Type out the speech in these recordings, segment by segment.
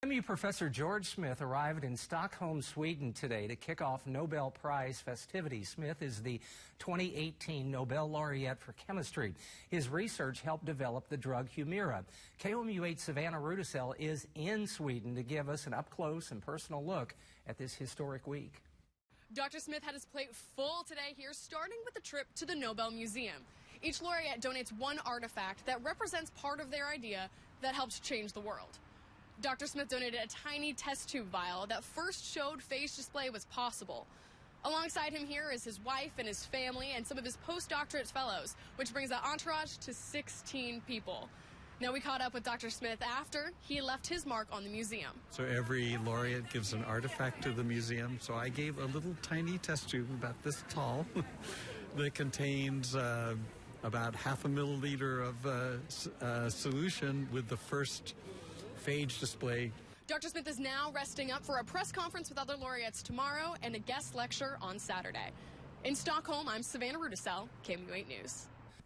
KOMU Professor George Smith arrived in Stockholm, Sweden today to kick off Nobel Prize festivities. Smith is the 2018 Nobel Laureate for Chemistry. His research helped develop the drug Humira. KOMU 8 Savannah Rudicel is in Sweden to give us an up-close and personal look at this historic week. Dr. Smith had his plate full today here, starting with a trip to the Nobel Museum. Each laureate donates one artifact that represents part of their idea that helped change the world. Dr. Smith donated a tiny test tube vial that first showed phage display was possible. Alongside him here is his wife and his family and some of his postdoctorate fellows, which brings the entourage to 16 people. Now, we caught up with Dr. Smith after he left his mark on the museum. So every laureate gives an artifact to the museum. So I gave a little tiny test tube about this tall that contains about half a milliliter of solution with the first phage display. Dr. Smith is now resting up for a press conference with other laureates tomorrow and a guest lecture on Saturday. In Stockholm, I'm Savannah Rudicel, KOMU 8 News.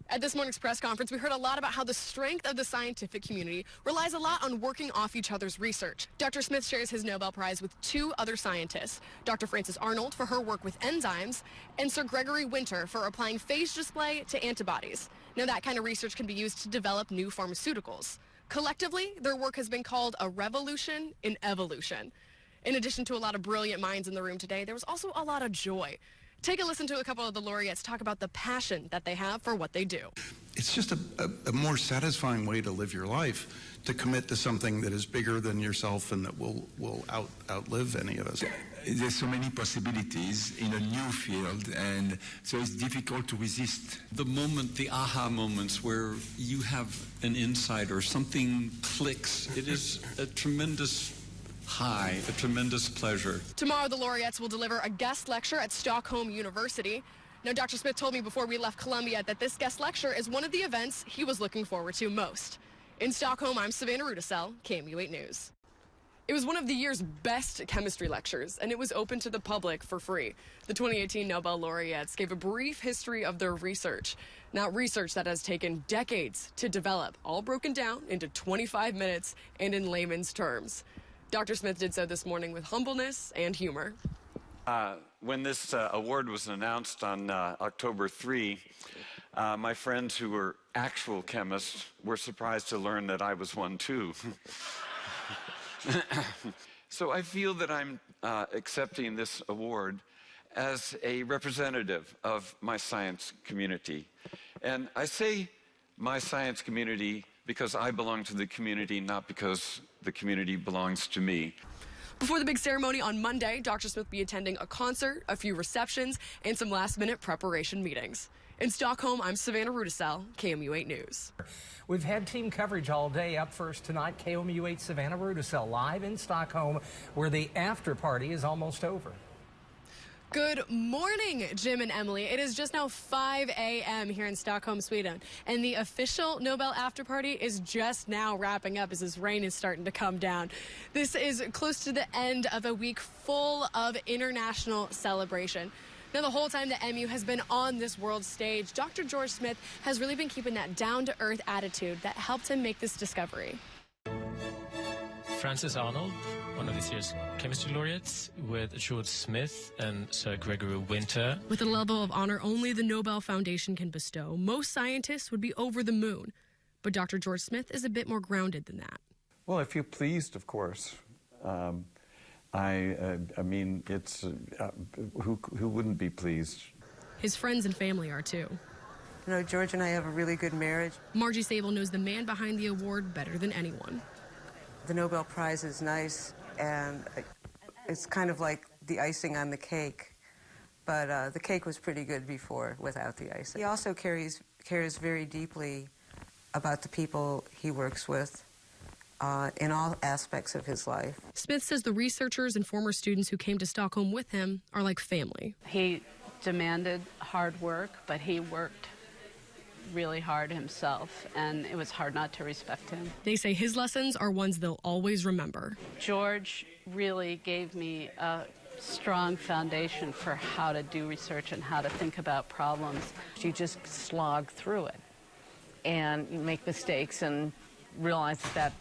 At this morning's press conference, we heard a lot about how the strength of the scientific community relies a lot on working off each other's research. Dr. Smith shares his Nobel Prize with two other scientists, Dr. Frances Arnold for her work with enzymes, and Sir Gregory Winter for applying phage display to antibodies. Now, that kind of research can be used to develop new pharmaceuticals. Collectively, their work has been called a revolution in evolution. In addition to a lot of brilliant minds in the room today, there was also a lot of joy. Take a listen to a couple of the laureates talk about the passion that they have for what they do. It's just a more satisfying way to live your life, to commit to something that is bigger than yourself and that will outlive any of us. There's so many possibilities in a new field, and so it's difficult to resist. The moment, the aha moments where you have an insight or something clicks, it is a tremendous high, a tremendous pleasure. Tomorrow, the laureates will deliver a guest lecture at Stockholm University. Now, Dr. Smith told me before we left Columbia that this guest lecture is one of the events he was looking forward to most. In Stockholm, I'm Savannah Rudicel, KOMU 8 News. It was one of the year's best chemistry lectures, and it was open to the public for free. The 2018 Nobel laureates gave a brief history of their research. Now, research that has taken decades to develop, all broken down into 25 minutes and in layman's terms. Dr. Smith did so this morning with humbleness and humor. When this award was announced on October 3, my friends who were actual chemists were surprised to learn that I was one too. So I feel that I'm accepting this award as a representative of my science community. And I say my science community because I belong to the community, not because the community belongs to me. Before the big ceremony on Monday, Dr. Smith will be attending a concert, a few receptions, and some last-minute preparation meetings. In Stockholm, I'm Savannah Rudicel, KOMU 8 News. We've had team coverage all day. Up first tonight, KOMU 8 Savannah Rudicel live in Stockholm, where the after party is almost over. Good morning, Jim and Emily. It is just now 5 a.m. here in Stockholm, Sweden, and the official Nobel after party is just now wrapping up as this rain is starting to come down. This is close to the end of a week full of international celebration. Now, the whole time the MU has been on this world stage, Dr. George Smith has really been keeping that down-to-earth attitude that helped him make this discovery. Frances Arnold, one of this year's chemistry laureates, with George Smith and Sir Gregory Winter. With a level of honor only the Nobel Foundation can bestow, most scientists would be over the moon. But Dr. George Smith is a bit more grounded than that. Well, I feel pleased, of course. I mean, it's who wouldn't be pleased? His friends and family are too. You know, George and I have a really good marriage. Margie SABLE knows the man behind the award better than anyone. The Nobel Prize is nice, and it's kind of like the icing on the cake. But the cake was pretty good before, without the icing. He also cares very deeply about the people he works with in all aspects of his life. Smith says the researchers and former students who came to Stockholm with him are like family. He demanded hard work, but he worked really hard himself, and it was hard not to respect him. They say his lessons are ones they'll always remember. George really gave me a strong foundation for how to do research and how to think about problems. You just slog through it and you make mistakes and realize that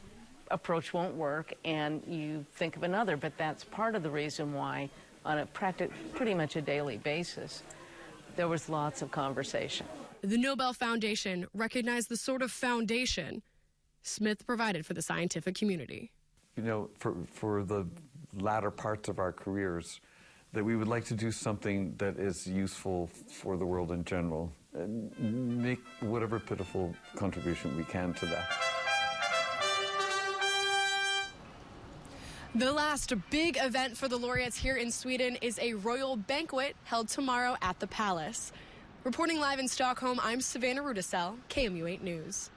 approach won't work and you think of another, but that's part of the reason why on a pretty much a daily basis there was lots of conversation. The Nobel Foundation recognized the sort of foundation Smith provided for the scientific community. You know, for the latter parts of our careers, that we would like to do something that is useful for the world in general and make whatever pitiful contribution we can to that. The last big event for the laureates here in Sweden is a royal banquet held tomorrow at the palace. Reporting live in Stockholm, I'm Savannah Rudicel, KOMU 8 News.